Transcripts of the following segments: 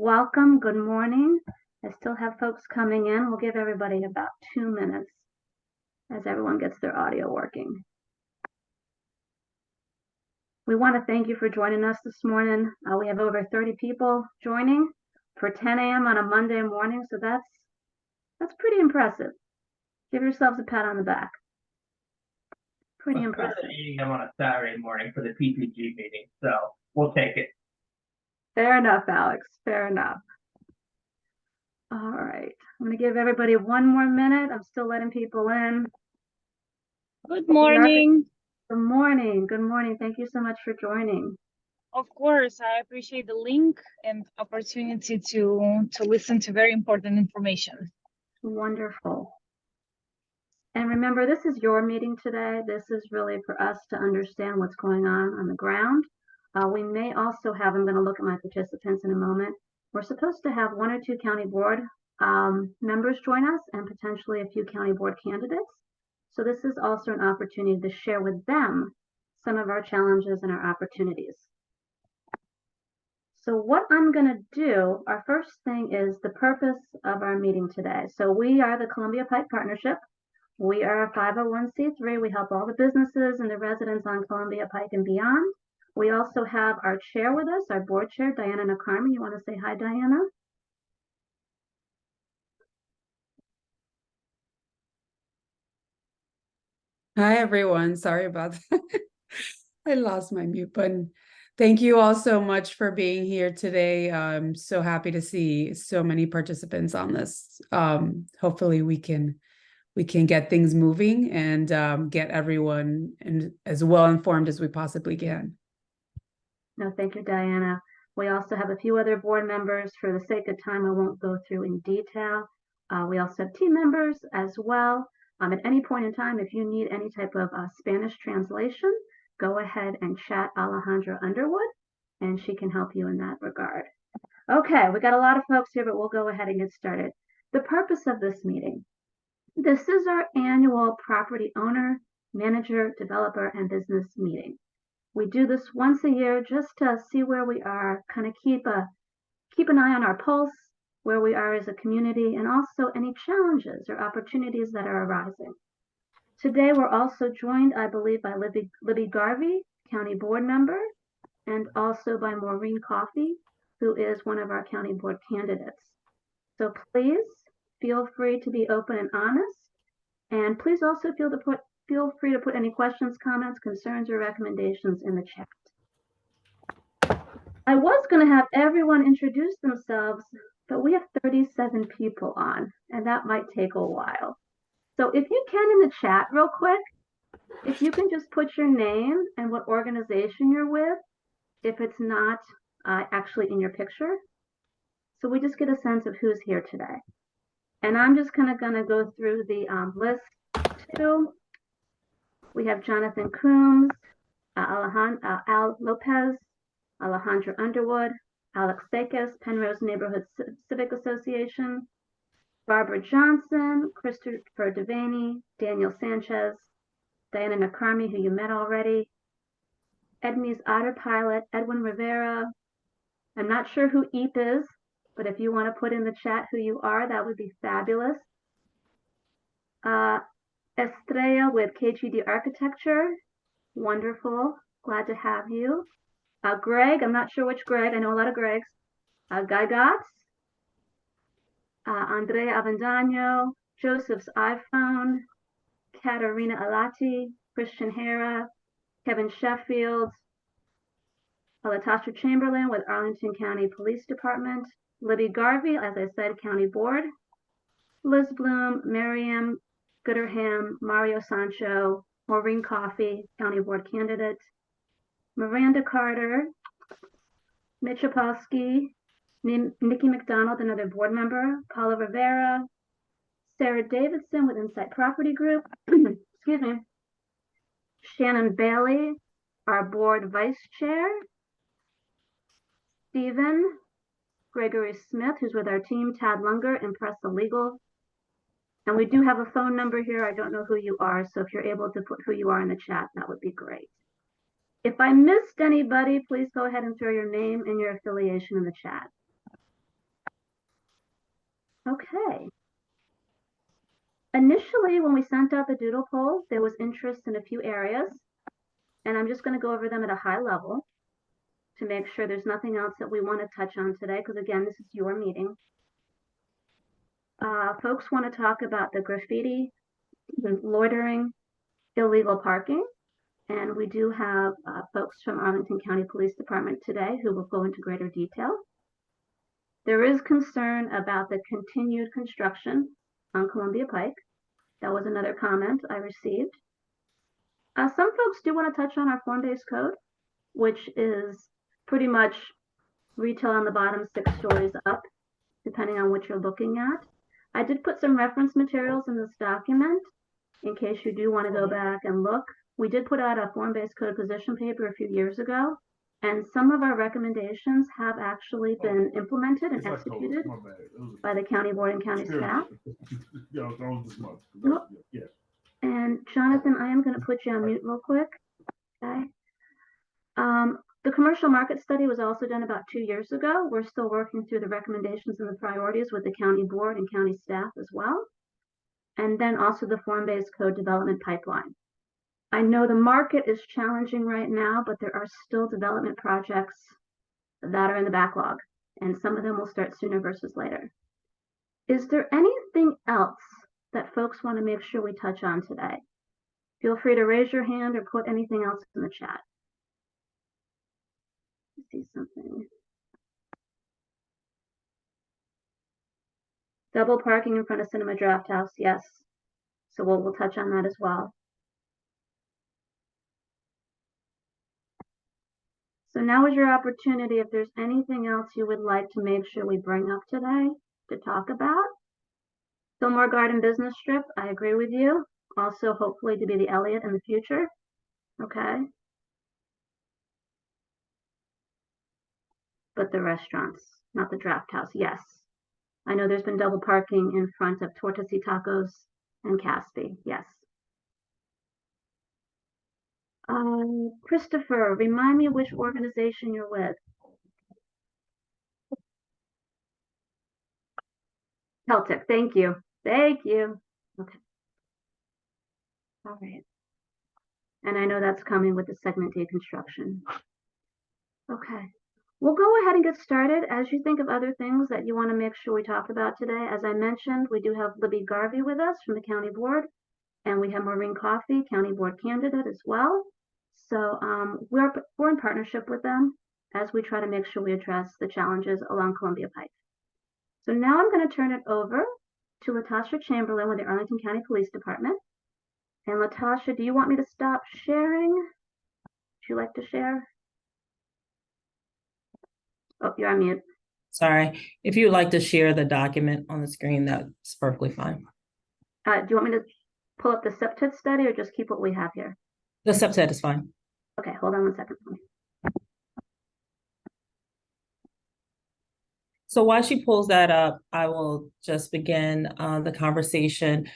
welcome. Good morning. I still have folks coming in. We'll give everybody about 2 minutes as everyone gets their audio working. We want to thank you for joining us this morning. We have over 30 people joining for 10 a.m. on a Monday morning, so that's pretty impressive. Give yourselves a pat on the back. Pretty impressive. Eating them on a Saturday morning for the PPG meeting, so we'll take it. Fair enough, Alex. Fair enough. All right. I'm going to give everybody 1 more minute. I'm still letting people in. Good morning. Good morning. Good morning. Thank you so much for joining. Of course, I appreciate the link and opportunity to listen to very important information. Wonderful. And remember, this is your meeting today. This is really for us to understand what's going on the ground. We may also have, I'm going to look at my participants in a moment. We're supposed to have 1 or 2 county board members join us and potentially a few county board candidates. So this is also an opportunity to share with them some of our challenges and our opportunities. So what I'm going to do, our first thing is the purpose of our meeting today. So we are the Columbia Pike Partnership. We are a 501c3. We help all the businesses and the residents on Columbia Pike and beyond. We also have our chair with us, our board chair, Diana Nakarmi. You want to say hi, Diana? Hi, everyone. Sorry about that. I lost my mute button. Thank you all so much for being here today. I'm so happy to see so many participants on this. Hopefully we can get things moving and get everyone as well informed as we possibly can. No, thank you, Diana. We also have a few other board members. For the sake of time, I won't go through in detail. We also have team members as well. At any point in time, if you need any type of Spanish translation, go ahead and chat Alejandra Underwood, and she can help you in that regard. Okay, we got a lot of folks here, but we'll go ahead and get started. The purpose of this meeting. This is our annual property owner, manager, developer, and business meeting. We do this once a year just to see where we are, kind of keep an eye on our pulse, where we are as a community, and also any challenges or opportunities that are arising. Today, we're also joined, I believe, by Libby Garvey, County Board member, and also by Maureen Coffey, who is one of our County Board candidates. So please feel free to be open and honest, and please also feel free to put any questions, comments, concerns, or recommendations in the chat. I was going to have everyone introduce themselves, but we have 37 people on, and that might take a while. So if you can in the chat real quick, if you can just put your name and what organization you're with, if it's not actually in your picture, so we just get a sense of who's here today. And I'm just kind of going to go through the list too. We have Jonathan Coombs, Al Lopez, Alejandra Underwood, Alex Sakis, Penrose Neighborhood Civic Association, Barbara Johnson, Christopher Devaney, Daniel Sanchez, Diana Nakarmi, who you met already, Edme's Autopilot, Edwin Rivera. I'm not sure who EAP is, but if you want to put in the chat who you are, that would be fabulous. Estrella with KGD Architecture. Wonderful. Glad to have you. Greg, I'm not sure which Greg. I know a lot of Gregs. Guy Gotts. Andrea Avendano. Joseph's iPhone. Katarina Alati. Christian Hera. Kevin Sheffield. Latasha Chamberlain with Arlington County Police Department. Libby Garvey, as I said, County Board. Liz Bloom, Miriam Gooderham, Mario Sancho, Maureen Coffey, County Board candidate. Miranda Carter, Mitch Opolsky, Nikki McDonald, another board member, Paula Rivera, Sarah Davidson with Insight Property Group, excuse me, Shannon Bailey, our board vice chair, Stephen Gregory Smith, who's with our team, Tad Lunger, Impressa Legal. And we do have a phone number here. I don't know who you are, so if you're able to put who you are in the chat, that would be great. If I missed anybody, please go ahead and throw your name and your affiliation in the chat. Okay. Initially, when we sent out the doodle poll, there was interest in a few areas, and I'm just going to go over them at a high level to make sure there's nothing else that we want to touch on today, because again, this is your meeting. Folks want to talk about the graffiti, the loitering, illegal parking, and we do have folks from Arlington County Police Department today who will go into greater detail. There is concern about the continued construction on Columbia Pike. That was another comment I received. Some folks do want to touch on our form-based code, which is pretty much retail on the bottom, 6 stories up, depending on what you're looking at. I did put some reference materials in this document in case you do want to go back and look. We did put out a form-based code position paper a few years ago, and some of our recommendations have actually been implemented and executed by the county board and county staff. And Jonathan, I am going to put you on mute real quick. Okay. The commercial market study was also done about 2 years ago. We're still working through the recommendations and the priorities with the county board and county staff as well. And then also the form-based code development pipeline. I know the market is challenging right now, but there are still development projects that are in the backlog, and some of them will start sooner versus later. Is there anything else that folks want to make sure we touch on today? Feel free to raise your hand or put anything else in the chat. Let's see something. Double parking in front of Cinema Draft House, yes. So we'll touch on that as well. So now is your opportunity if there's anything else you would like to make sure we bring up today to talk about. Fillmore Garden Business Strip, I agree with you. Also, hopefully to be the Elliott in the future. Okay. But the restaurants, not the Draft House, yes. I know there's been double parking in front of Tortas y Tacos and Caspi, yes. Christopher, remind me which organization you're with. Celtic, thank you. Thank you. Okay. All right. And I know that's coming with the segment deconstruction. Okay. We'll go ahead and get started. As you think of other things that you want to make sure we talk about today, as I mentioned, we do have Libby Garvey with us from the county board, and we have Maureen Coffey, county board candidate as well. So we're in partnership with them as we try to make sure we address the challenges along Columbia Pike. So now I'm going to turn it over to Latasha Chamberlain with the Arlington County Police Department. And Latasha, do you want me to stop sharing? Would you like to share? Oh, you're on mute. Sorry. If you would like to share the document on the screen, that's perfectly fine. Do you want me to pull up the SEPTED study or just keep what we have here? The subset is fine. Okay, hold on 1 second for me. So while she pulls that up, I will just begin the conversation.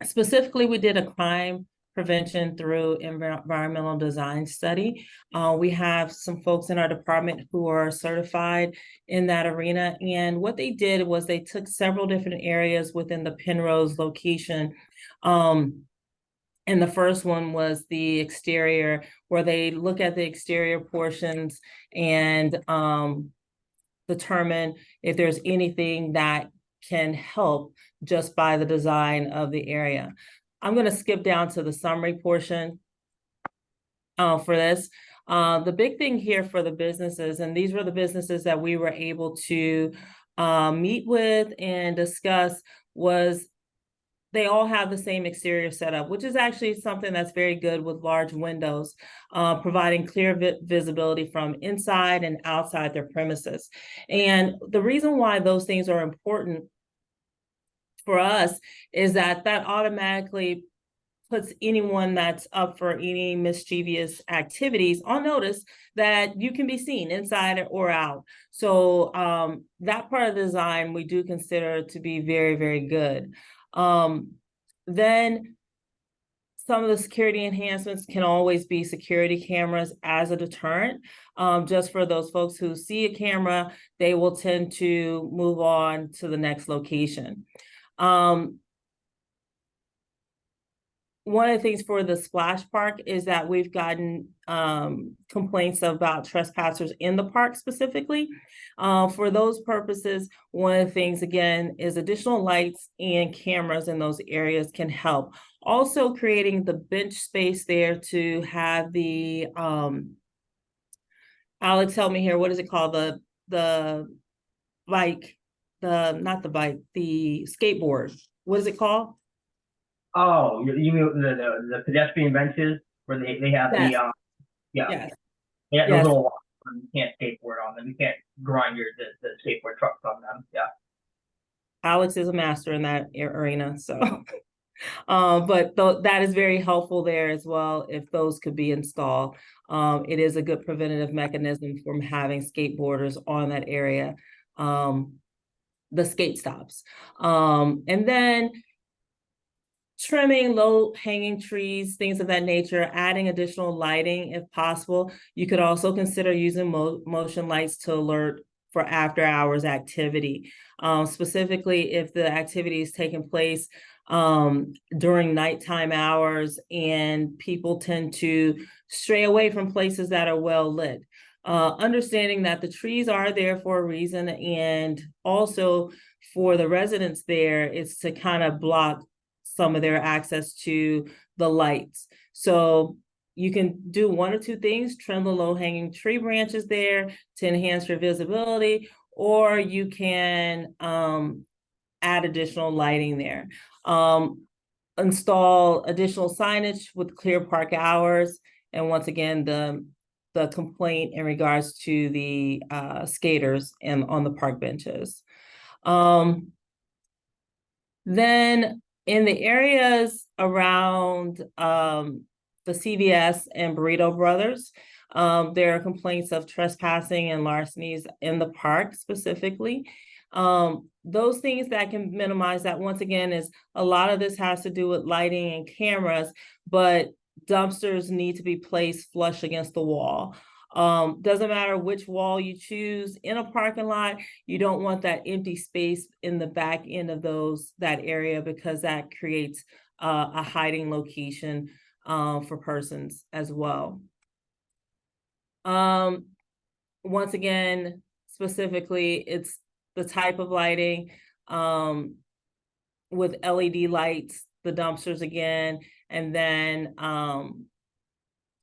Specifically, we did a crime prevention through environmental design study. We have some folks in our department who are certified in that arena. And what they did was they took several different areas within the Penrose location. And the first one was the exterior, where they look at the exterior portions and determine if there's anything that can help just by the design of the area. I'm going to skip down to the summary portion for this. The big thing here for the businesses, and these were the businesses that we were able to meet with and discuss, was they all have the same exterior setup, which is actually something that's very good with large windows, providing clear visibility from inside and outside their premises. And the reason why those things are important for us is that automatically puts anyone that's up for any mischievous activities on notice that you can be seen inside or out. So that part of the design we do consider to be very, very good. Then some of the security enhancements can always be security cameras as a deterrent. Just for those folks who see a camera, they will tend to move on to the next location. One of the things for the splash park is that we've gotten complaints about trespassers in the park specifically. For those purposes, one of the things, again, is additional lights and cameras in those areas can help. Also creating the bench space there to have the, Alex, help me here, what is it called? The bike, not the bike, the skateboard. What is it called? Oh, you mean the pedestrian benches where they have Yes. the, yeah, Yes. yeah, those Yes. little, you can't skateboard on them. You can't grind the skateboard trucks on them. Yeah. Alex is a master in that arena, so. But that is very helpful there as well, if those could be installed. It is a good preventative mechanism from having skateboarders on that area, the skate stops. And then trimming low-hanging trees, things of that nature, adding additional lighting if possible. You could also consider using motion lights to alert for after-hours activity, specifically if the activity is taking place during nighttime hours and people tend to stray away from places that are well lit. Understanding that the trees are there for a reason, and also for the residents there, it's to kind of block some of their access to the lights. So you can do one or two things: trim the low-hanging tree branches there to enhance your visibility, or you can add additional lighting there. Install additional signage with clear park hours. And once again, the complaint in regards to the skaters and on the park benches. Then in the areas around the CVS and Burrito Brothers, there are complaints of trespassing and larcenies in the park specifically. Those things that can minimize that, once again, is a lot of this has to do with lighting and cameras, but dumpsters need to be placed flush against the wall. Doesn't matter which wall you choose in a parking lot, you don't want that empty space in the back end of that area, because that creates a hiding location for persons as well. Once again, specifically, it's the type of lighting with LED lights, the dumpsters again, and then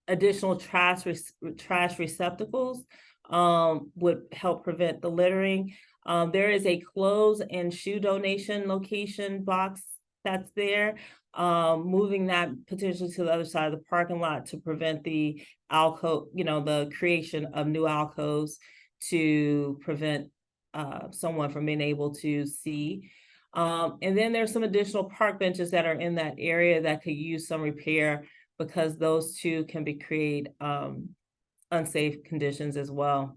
additional trash receptacles would help prevent the littering. There is a clothes and shoe donation location box that's there, moving that potentially to the other side of the parking lot to prevent the alcove, the creation of new alcoves to prevent someone from being able to see. And then there's some additional park benches that are in that area that could use some repair, because those two can create unsafe conditions as well.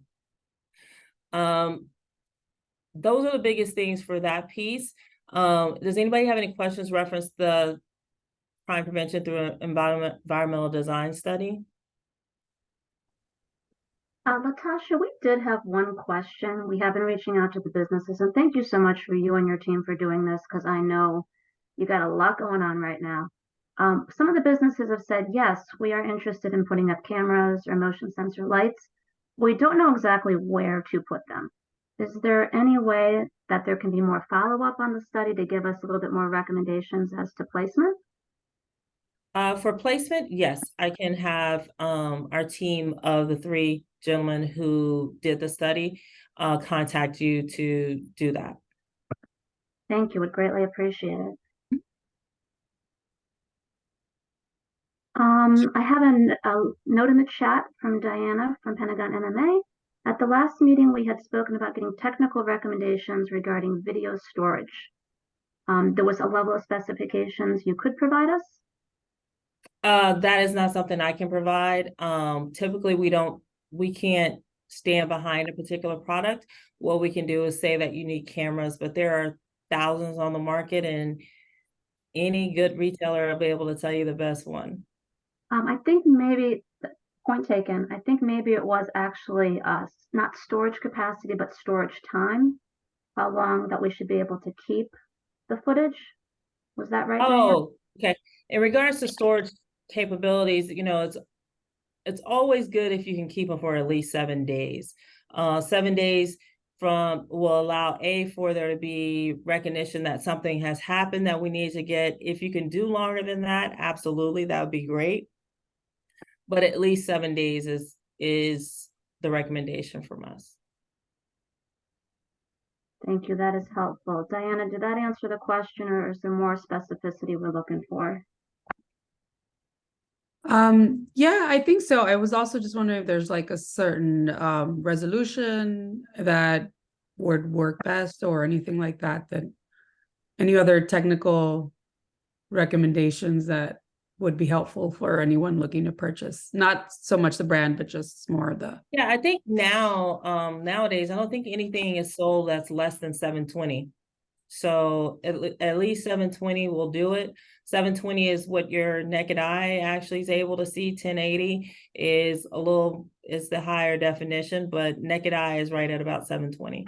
Those are the biggest things for that piece. Does anybody have any questions reference the crime prevention through an environmental design study? Latasha, we did have one question. We have been reaching out to the businesses, and thank you so much for you and your team for doing this, because I know you got a lot going on right now. Some of the businesses have said, yes, we are interested in putting up cameras or motion sensor lights. We don't know exactly where to put them. Is there any way that there can be more follow-up on the study to give us a little bit more recommendations as to placement? For placement, yes, I can have our team of the 3 gentlemen who did the study contact you to do that. Thank you, would greatly appreciate it. I have a note in the chat from Diana from Pentagon MMA. At the last meeting, we had spoken about getting technical recommendations regarding video storage. There was a level of specifications you could provide us? That is not something I can provide. Typically, we can't stand behind a particular product. What we can do is say that you need cameras, but there are thousands on the market, and any good retailer will be able to tell you the best one. I think maybe, point taken, I think maybe it was actually not storage capacity, but storage time. How long that we should be able to keep the footage. Was that right, Diane? Oh, okay. In regards to storage capabilities, it's always good if you can keep them for at least 7 days. 7 days will allow for there to be recognition that something has happened that we need to get. If you can do longer than that, absolutely, that would be great. But at least 7 days is the recommendation from us. Thank you. That is helpful. Diana, did that answer the question, or is there more specificity we're looking for? Yeah, I think so. I was also just wondering if there's like a certain resolution that would work best or anything like that, any other technical recommendations that would be helpful for anyone looking to purchase, not so much the brand, but just more the. Yeah, I think nowadays, I don't think anything is sold that's less than 720. So at least 720 will do it. 720 is what your naked eye actually is able to see. 1080 is the higher definition, but naked eye is right at about 720.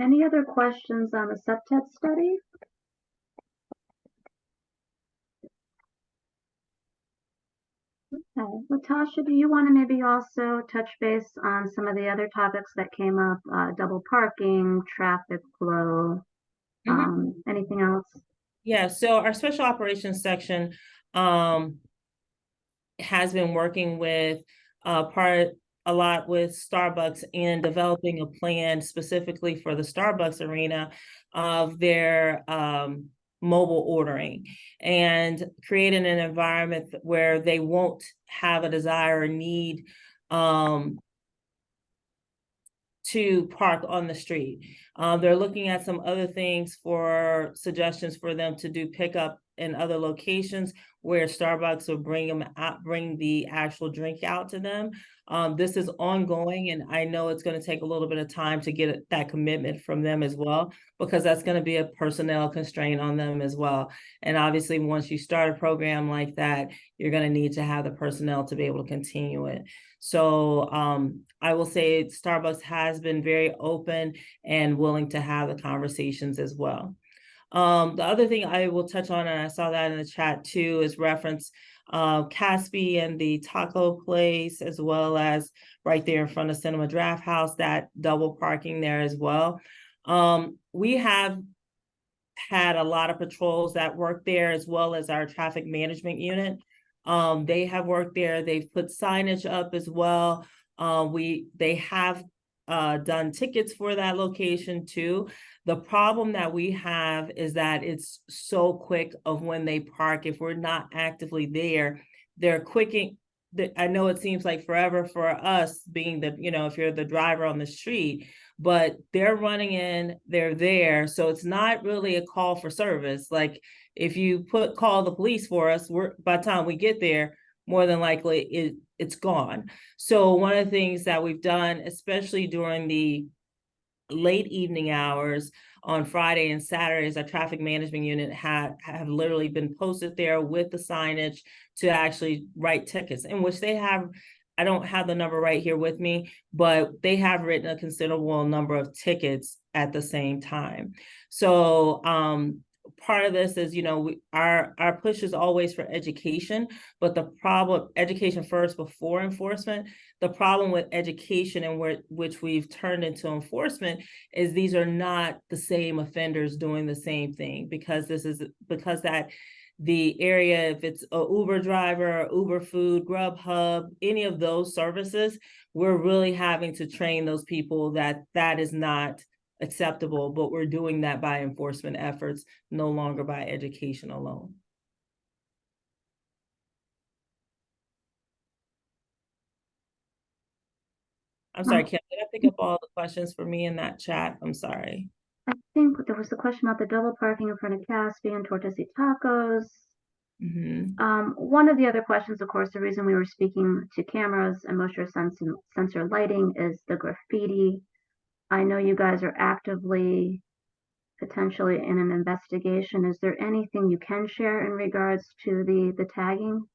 Any other questions on the septet study? Okay, Latasha, do you want to maybe also touch base on some of the other topics that came up, double parking, traffic flow, anything else? Yeah, so our special operations section has been working with a lot with Starbucks in developing a plan specifically for the Starbucks arena of their mobile ordering and creating an environment where they won't have a desire or need to park on the street. They're looking at some other things for suggestions for them to do pickup in other locations where Starbucks will bring the actual drink out to them. This is ongoing, and I know it's going to take a little bit of time to get that commitment from them as well, because that's going to be a personnel constraint on them as well. And obviously, once you start a program like that, you're going to need to have the personnel to be able to continue it. So I will say Starbucks has been very open and willing to have the conversations as well. The other thing I will touch on, and I saw that in the chat too, is reference Caspi and the taco place, as well as right there in front of Cinema Draft House, that double parking there as well. We have had a lot of patrols that work there, as well as our traffic management unit. They have worked there. They've put signage up as well. They have done tickets for that location too. The problem that we have is that it's so quick of when they park. If we're not actively there, they're quicking. I know it seems like forever for us being if you're the driver on the street, but they're running in, they're there. So it's not really a call for service. Like if you call the police for us, by the time we get there, more than likely it's gone. So one of the things that we've done, especially during the late evening hours on Friday and Saturdays, our traffic management unit have literally been posted there with the signage to actually write tickets, in which they have. I don't have the number right here with me, but they have written a considerable number of tickets at the same time. So part of this is, our push is always for education, but the problem, education first before enforcement. The problem with education and which we've turned into enforcement is these are not the same offenders doing the same thing, because that the area, if it's a Uber driver, Uber Food, Grubhub, any of those services, we're really having to train those people that is not acceptable, but we're doing that by enforcement efforts, no longer by education alone. I'm sorry, Kim, did I pick up all the questions for me in that chat? I'm sorry. I think there was a question about the double parking in front of Caspi and Tortesi Tacos. One of the other questions, of course, the reason we were speaking to cameras and moisture sensor lighting is the graffiti. I know you guys are actively potentially in an investigation. Is there anything you can share in regards to the tagging?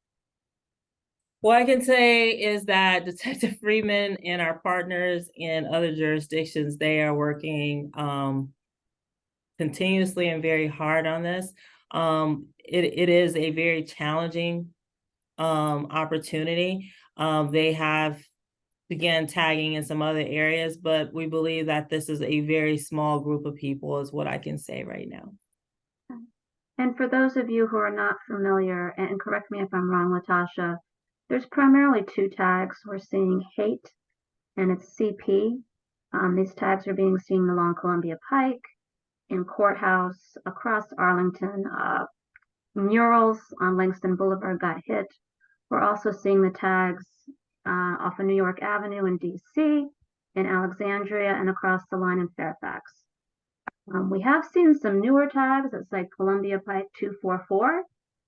What I can say is that Detective Freeman and our partners in other jurisdictions, they are working continuously and very hard on this. It is a very challenging opportunity. They have began tagging in some other areas, but we believe that this is a very small group of people is what I can say right now. And for those of you who are not familiar, and correct me if I'm wrong, Latasha, there's primarily two tags. We're seeing hate and it's CP. These tags are being seen along Columbia Pike, in Courthouse, across Arlington. Murals on Langston Boulevard got hit. We're also seeing the tags off of New York Avenue in DC, in Alexandria, and across the line in Fairfax. We have seen some newer tags that say Columbia Pike 244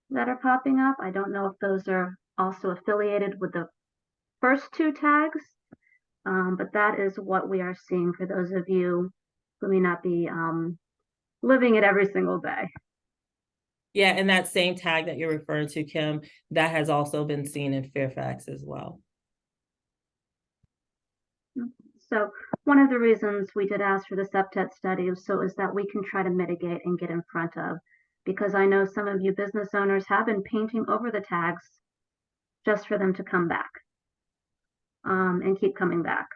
that are popping up. I don't know if those are also affiliated with the first two tags, but that is what we are seeing for those of you who may not be living it every single day. Yeah, and that same tag that you're referring to, Kim, that has also been seen in Fairfax as well. So one of the reasons we did ask for the septet study is that we can try to mitigate and get in front of, because I know some of you business owners have been painting over the tags just for them to come back and keep coming back.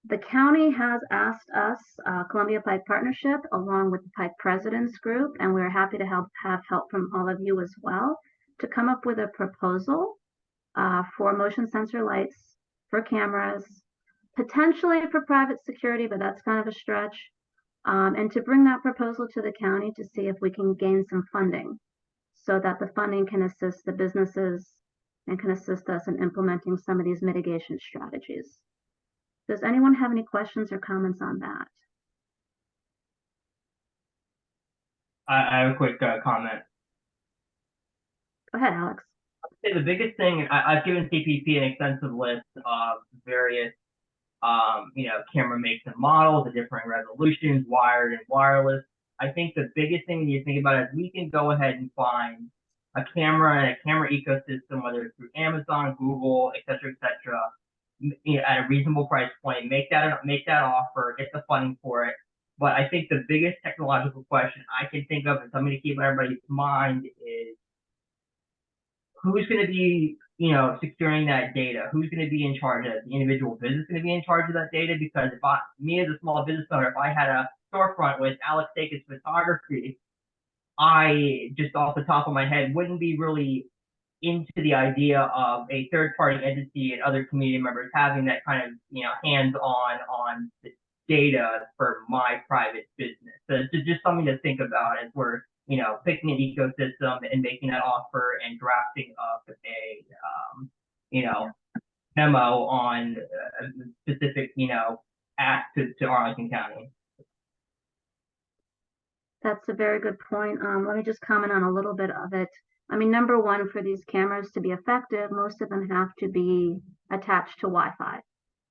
The county has asked us, Columbia Pike Partnership, along with the Pike Presidents Group, and we're happy to have help from all of you as well, to come up with a proposal for motion sensor lights, for cameras, potentially for private security, but that's kind of a stretch, and to bring that proposal to the county to see if we can gain some funding so that the funding can assist the businesses and can assist us in implementing some of these mitigation strategies. Does anyone have any questions or comments on that? I have a quick comment. Go ahead, Alex. I'd say the biggest thing, I've given CPP an extensive list of various, camera makes and models, the different resolutions, wired and wireless. I think the biggest thing you think about is we can go ahead and find a camera and a camera ecosystem, whether it's through Amazon, Google, et cetera, at a reasonable price point, make that offer, get the funding for it. But I think the biggest technological question I can think of and something to keep in everybody's mind is who's going to be, securing that data? Who's going to be in charge of it? The individual business going to be in charge of that data? Because me as a small business owner, if I had a storefront with Alex Dacus Photography, I just off the top of my head wouldn't be really into the idea of a third-party entity and other community members having that kind of, hands-on on the data for my private business. So it's just something to think about as we're, picking an ecosystem and making that offer and drafting up a, memo on a specific, act to Arlington County. That's a very good point. Let me just comment on a little bit of it. I mean, number one, for these cameras to be effective, most of them have to be attached to Wi-Fi.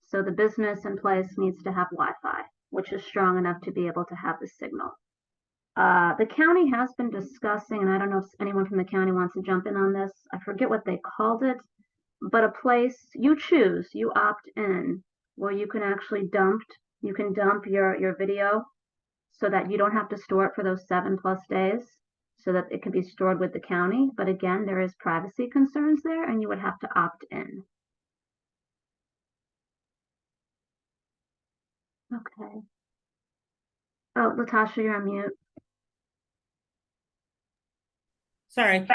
So the business in place needs to have Wi-Fi, which is strong enough to be able to have the signal. The county has been discussing, and I don't know if anyone from the county wants to jump in on this. I forget what they called it, but a place you choose, you opt in, where you can actually dump your video so that you don't have to store it for those 7+ days, so that it can be stored with the county. But again, there is privacy concerns there, and you would have to opt in. Okay. Oh, Latasha, you're on mute. Sorry.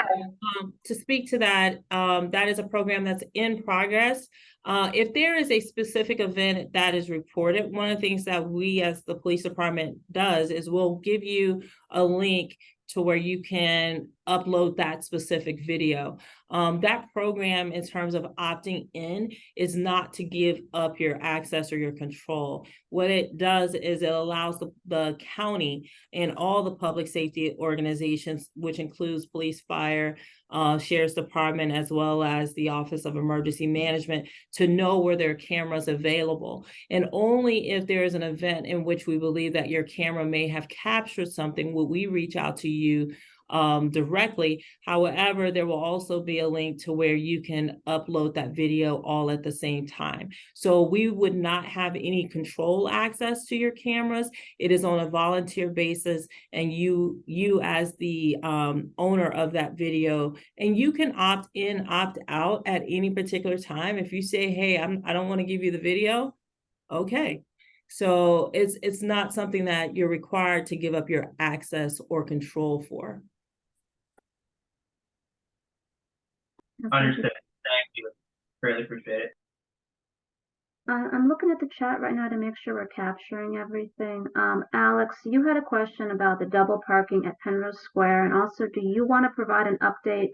To speak to that, that is a program that's in progress. If there is a specific event that is reported, one of the things that we as the police department does is we'll give you a link to where you can upload that specific video. That program, in terms of opting in, is not to give up your access or your control. What it does is it allows the county and all the public safety organizations, which includes police, fire, sheriff's department, as well as the Office of Emergency Management, to know where there are cameras available. And only if there is an event in which we believe that your camera may have captured something will we reach out to you directly. However, there will also be a link to where you can upload that video all at the same time. So we would not have any control access to your cameras. It is on a volunteer basis, and you as the owner of that video, and you can opt in, opt out at any particular time. If you say, hey, I don't want to give you the video, okay. So it's not something that you're required to give up your access or control for. No, thank you. Understood. Thank you. Really appreciate it. I'm looking at the chat right now to make sure we're capturing everything. Alex, you had a question about the double parking at Penrose Square, and also, do you want to provide an update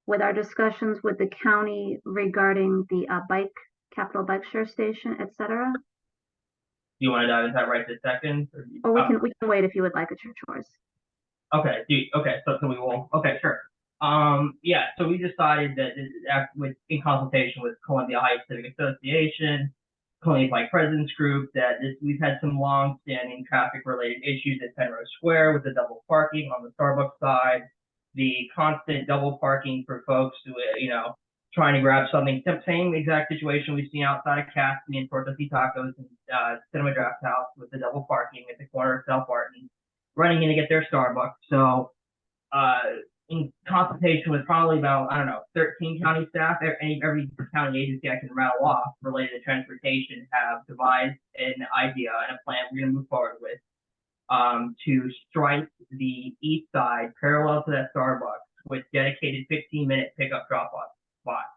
with our discussions with the county regarding the capital bike share station, et cetera? Do you want to dive into that right this second? Or we can wait if you would like. It's your choice. Okay. So we will. Okay, sure. Yeah. So we decided that in consultation with Columbia Heights Civic Association, Columbia Bike Presidents Group, that we've had some long-standing traffic-related issues at Penrose Square with the double parking on the Starbucks side, the constant double parking for folks who, trying to grab something. Same exact situation we've seen outside of Cassidy and Tortosi Tacos and Cinema Draft House with the double parking at the corner of South Barton, running in to get their Starbucks. So in consultation with probably about, 13 county staff, every county agency I can rattle off related to transportation have devised an idea and a plan we're going to move forward with to strike the east side parallel to that Starbucks with dedicated 15-minute pickup drop-off spots.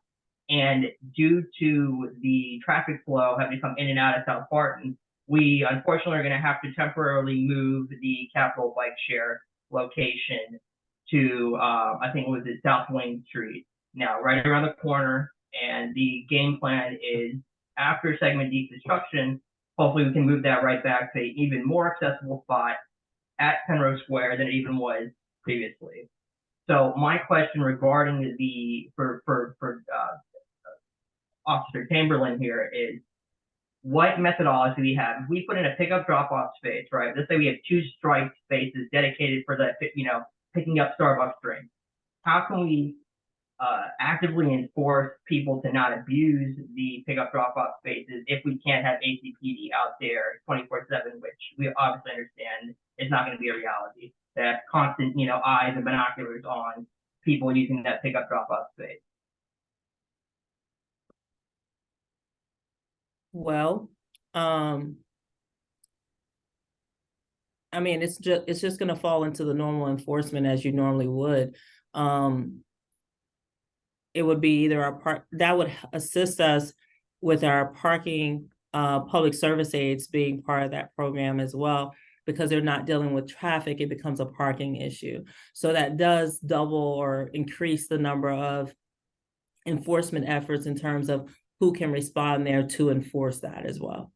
And due to the traffic flow having to come in and out of South Barton, we unfortunately are going to have to temporarily move the Capital Bike Share location to, I think it was at South Wayne Street, now right around the corner. And the game plan is, after segment deconstruction, hopefully we can move that right back to an even more accessible spot at Penrose Square than it even was previously. So my question regarding for Officer Chamberlain here is, what methodology do we have? If we put in a pickup drop-off space, right? Let's say we have 2 striped spaces dedicated for the, picking up Starbucks drinks. How can we actively enforce people to not abuse the pickup drop-off spaces if we can't have ACPD out there 24/7, which we obviously understand is not going to be a reality? They have constant, eyes and binoculars on people using that pickup drop-off space. Well, it's just going to fall into the normal enforcement as you normally would. It would be either that would assist us with our parking, public service aides being part of that program as well, because they're not dealing with traffic. It becomes a parking issue. So that does double or increase the number of enforcement efforts in terms of who can respond there to enforce that as well.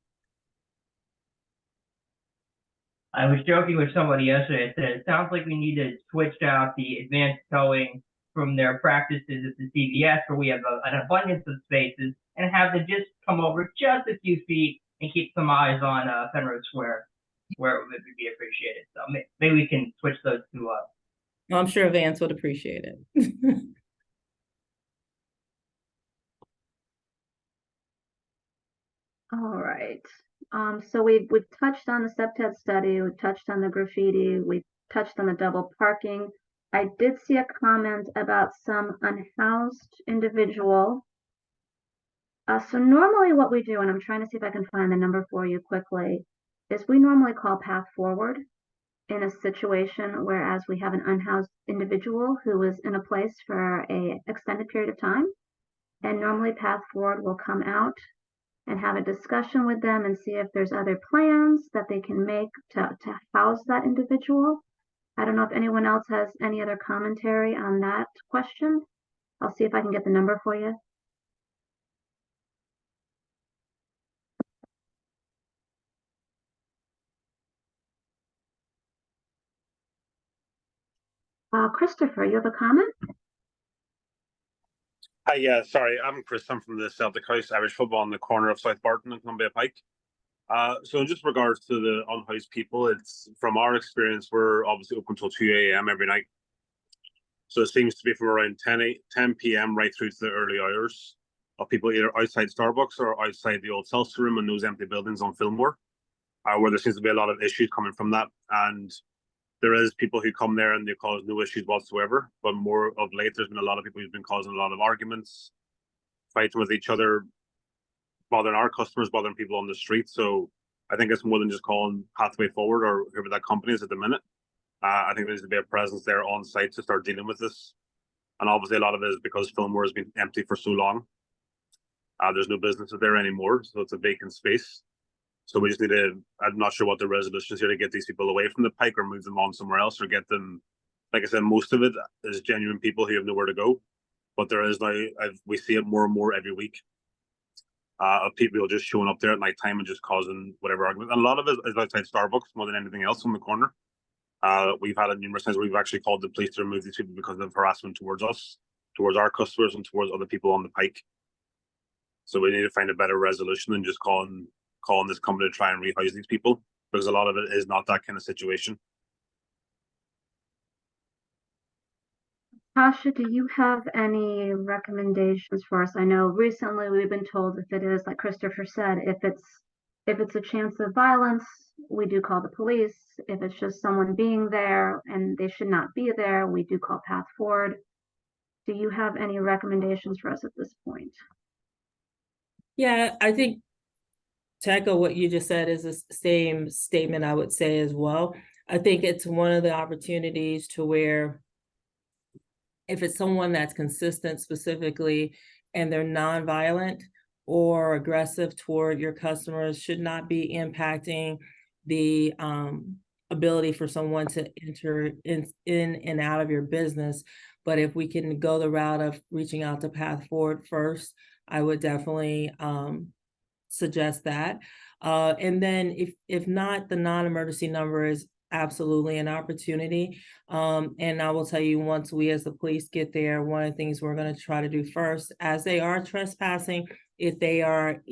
I was joking with somebody yesterday. I said, it sounds like we need to switch out the advanced towing from their practices at the CVS, where we have an abundance of spaces, and have them just come over just a few feet and keep some eyes on Penrose Square, where it would be appreciated. So maybe we can switch those two up. I'm sure Vance would appreciate it. All right. So we've touched on the SEPTED study, we've touched on the graffiti, we've touched on the double parking. I did see a comment about some unhoused individual. So normally what we do, and I'm trying to see if I can find the number for you quickly, is we normally call Path Forward in a situation whereas we have an unhoused individual who is in a place for an extended period of time. And normally Path Forward will come out and have a discussion with them and see if there's other plans that they can make to house that individual. I don't know if anyone else has any other commentary on that question. I'll see if I can get the number for you. Christopher, you have a comment? Hi, yeah, sorry, I'm Chris. I'm from the Celtic House Irish Football on the corner of South Barton and Columbia Pike. So in just regards to the unhoused people, it's from our experience, we're obviously open till 2 a.m. every night. So it seems to be from around 10 p.m. right through to the early hours of people either outside Starbucks or outside the old Seltzer room and those empty buildings on Fillmore, where there seems to be a lot of issues coming from that. And there is people who come there and they cause no issues whatsoever. But more of late, there's been a lot of people who've been causing a lot of arguments, fighting with each other, bothering our customers, bothering people on the street. So I think it's more than just calling Pathway Forward or whoever that company is at the minute. I think there needs to be a presence there on site to start dealing with this. And obviously a lot of it is because Fillmore has been empty for so long. There's no businesses there anymore, so it's a vacant space. So we just need to, I'm not sure what the resolution is here to get these people away from the Pike or move them on somewhere else or get them, like I said, most of it is genuine people who have nowhere to go. But there is now, we see it more and more every week of people just showing up there at night time and just causing whatever argument. And a lot of it is outside Starbucks more than anything else on the corner. We've had it numerous times where we've actually called the police to remove these people because of harassment towards us, towards our customers, and towards other people on the Pike. So we need to find a better resolution than just calling this company to try and rehouse these people, because a lot of it is not that kind of situation. Tasha, do you have any recommendations for us? I know recently we've been told if it is, like Christopher said, if it's a chance of violence, we do call the police. If it's just someone being there and they should not be there, we do call Path Forward. Do you have any recommendations for us at this point? Yeah, I think to echo what you just said is the same statement I would say as well. I think it's one of the opportunities to where if it's someone that's consistent specifically and they're nonviolent or aggressive toward your customers, should not be impacting the ability for someone to enter in and out of your business. But if we can go the route of reaching out to Path Forward first, I would definitely suggest that. And then if not, the non-emergency number is absolutely an opportunity. And I will tell you, once we as the police get there, one of the things we're going to try to do first, as they are trespassing, if they're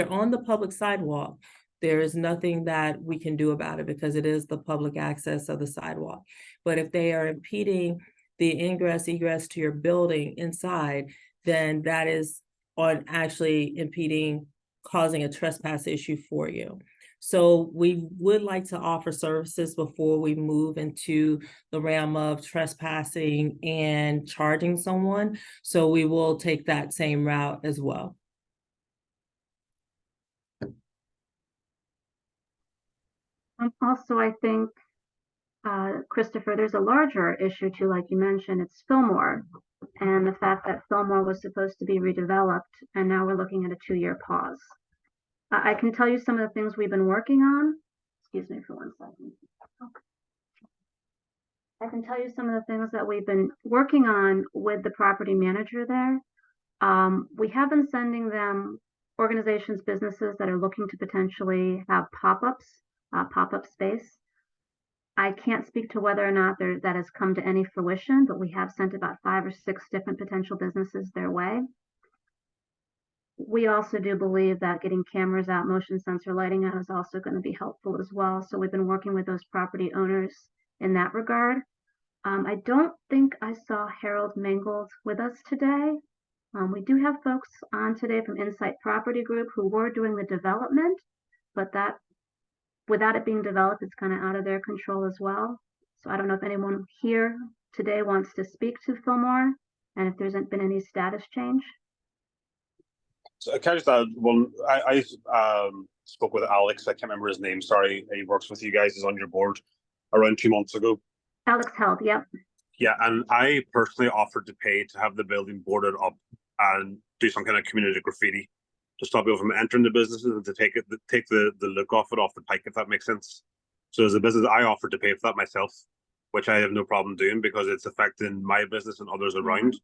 on the public sidewalk, there is nothing that we can do about it because it is the public access of the sidewalk. But if they are impeding the ingress, egress to your building inside, then that is on actually impeding, causing a trespass issue for you. So we would like to offer services before we move into the realm of trespassing and charging someone. So we will take that same route as well. Also, I think, Christopher, there's a larger issue too, like you mentioned, it's Fillmore. And the fact that Fillmore was supposed to be redeveloped, and now we're looking at a 2-year pause. I can tell you some of the things we've been working on. Excuse me for 1 second. I can tell you some of the things that we've been working on with the property manager there. We have been sending them organizations, businesses that are looking to potentially have pop-ups, pop-up space. I can't speak to whether or not that has come to any fruition, but we have sent about 5 or 6 different potential businesses their way. We also do believe that getting cameras out, motion sensor lighting out is also going to be helpful as well. So we've been working with those property owners in that regard. I don't think I saw Harold Mangold with us today. We do have folks on today from Insight Property Group who were doing the development, but that without it being developed, it's kind of out of their control as well. So I don't know if anyone here today wants to speak to Fillmore and if there's been any status change. So I just one. I spoke with Alex. I can't remember his name. Sorry, he works with you guys. He's on your board around 2 months ago. Alex Held, yep. Yeah, and I personally offered to pay to have the building boarded up and do some kind of community graffiti to stop people from entering the businesses and to take the look off the Pike, if that makes sense. So as a business, I offered to pay for that myself, which I have no problem doing because it's affecting my business and others around.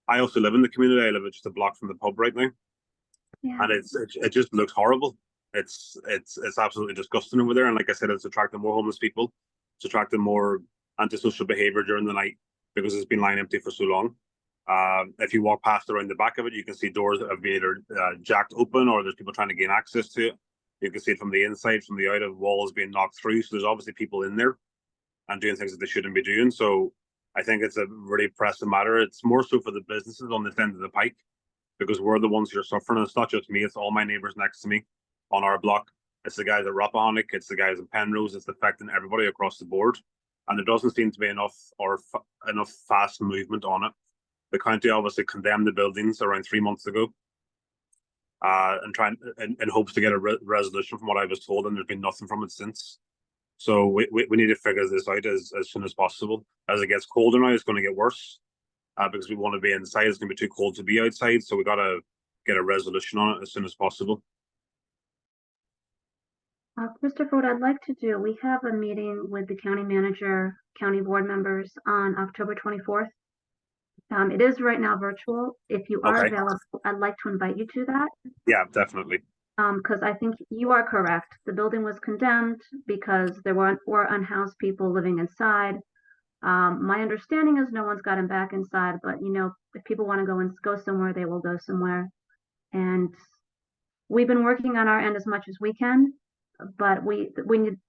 I also live in the community. I live just a block from the pub right now, Yeah. and it just looks horrible. It's absolutely disgusting over there. And like I said, it's attracting more homeless people. It's attracting more antisocial behavior during the night because it's been lying empty for so long. If you walk past around the back of it, you can see doors that have been either jacked open or there's people trying to gain access to it. You can see it from the inside, from the out of walls being knocked through. So there's obviously people in there and doing things that they shouldn't be doing. So I think it's a really pressing matter. It's more so for the businesses on this end of the pike because we're the ones who are suffering. It's not just me, it's all my neighbours next to me on our block. It's the guys at Rappahannock, it's the guys in Penrose, it's affecting everybody across the board. And there doesn't seem to be enough fast movement on it. The county obviously condemned the buildings around 3 months ago. And trying in hopes to get a resolution from what I was told, and there's been nothing from it since. So we need to figure this out as soon as possible. As it gets colder now, it's going to get worse because we want to be inside. It's going to be too cold to be outside, so we got to get a resolution on it as soon as possible. Christopher, what I'd like to do, we have a meeting with the county manager, county board members on October 24th. It is right now virtual. If you are Okay. available, I'd like to invite you to that. Yeah, definitely. Because I think you are correct. The building was condemned because there were unhoused people living inside. My understanding is no one's gotten back inside, but you know, if people want to go somewhere, they will go somewhere. And we've been working on our end as much as we can, but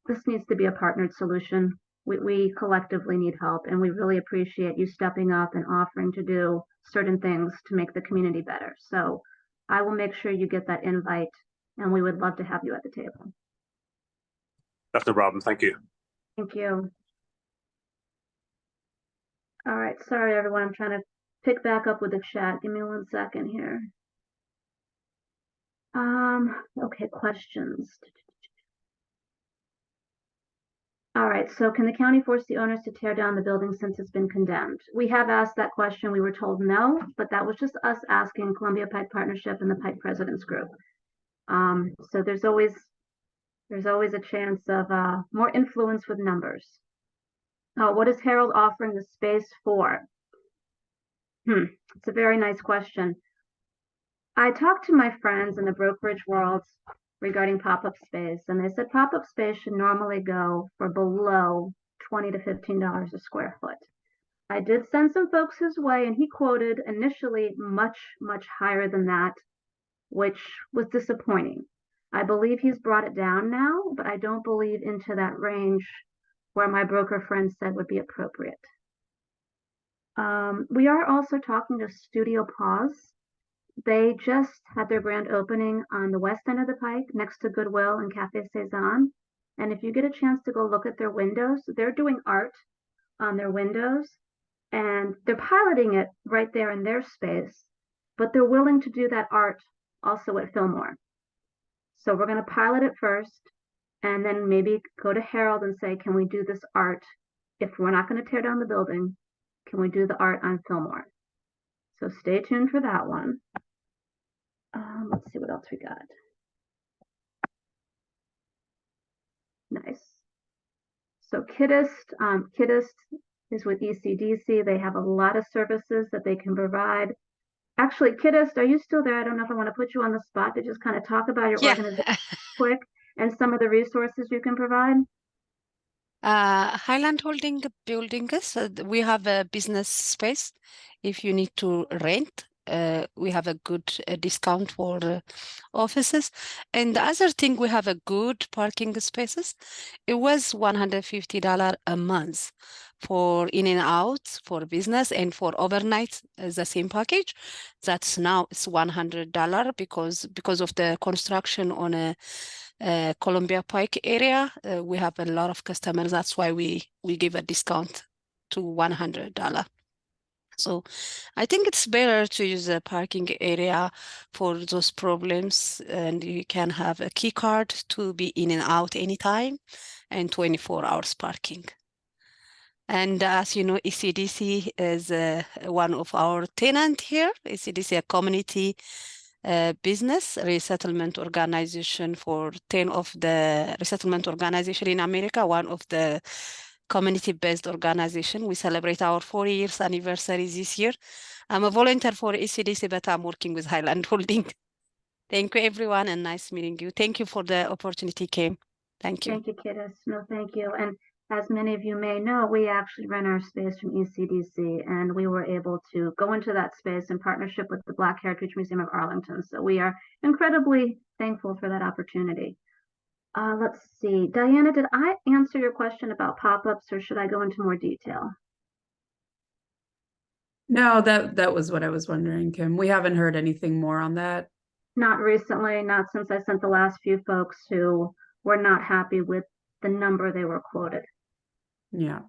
this needs to be a partnered solution. We collectively need help, and we really appreciate you stepping up and offering to do certain things to make the community better. So I will make sure you get that invite, and we would love to have you at the table. That's no problem. Thank you. Thank you. All right, sorry everyone, I'm trying to pick back up with the chat. Give me 1 second here. Okay, questions. All right, so can the county force the owners to tear down the building since it's been condemned? We have asked that question. We were told no, but that was just us asking Columbia Pike Partnership and the Pike Presidents Group. So there's always a chance of more influence with numbers. What is Harold offering the space for? It's a very nice question. I talked to my friends in the brokerage world regarding pop-up space, and they said pop-up space should normally go for below $20 to $15 a square foot. I did send some folks his way, and he quoted initially much, much higher than that, which was disappointing. I believe he's brought it down now, but I don't believe into that range where my broker friend said would be appropriate. We are also talking to Studio Paws. They just had their grand opening on the west end of the pike next to Goodwill and Cafe Cezanne. And if you get a chance to go look at their windows, they're doing art on their windows, and they're piloting it right there in their space, but they're willing to do that art also at Fillmore. So we're going to pilot it first, and then maybe go to Harold and say, can we do this art? If we're not going to tear down the building, can we do the art on Fillmore? So stay tuned for that one. Let's see what else we got. Nice. So Kiddist is with ECDC. They have a lot of services that they can provide. Actually, Kiddist, are you still there? I don't know if I want to put you on the spot to just kind of talk about your organization quick and some of the resources you can provide. Highland Holding Buildings, we have a business space. If you need to rent, we have a good discount for offices. And the other thing, we have a good parking spaces. It was $150 a month for in and out for business, and for overnight the same package. That's now it's $100 because of the construction on a Columbia Pike area. We have a lot of customers. That's why we give a discount to $100. So I think it's better to use a parking area for those problems, and you can have a key card to be in and out anytime, and 24 hours parking. And as you know, ECDC is one of our tenants here. ECDC, a community business resettlement organization for 10 of the resettlement organization in America, one of the community-based organization. We celebrate our 4 years anniversary this year. I'm a volunteer for ECDC, but I'm working with Highland Holding. Thank you, everyone, and nice meeting you. Thank you for the opportunity, Kim. Thank you. Thank you, Kittis. No, thank you. And as many of you may know, we actually rent our space from ECDC, and we were able to go into that space in partnership with the Black Heritage Museum of Arlington. So we are incredibly thankful for that opportunity. Let's see. Diana, did I answer your question about pop-ups, or should I go into more detail? No, that was what I was wondering, Kim. We haven't heard anything more on that. Not recently, not since I sent the last few folks who were not happy with the number they were quoted. Yeah.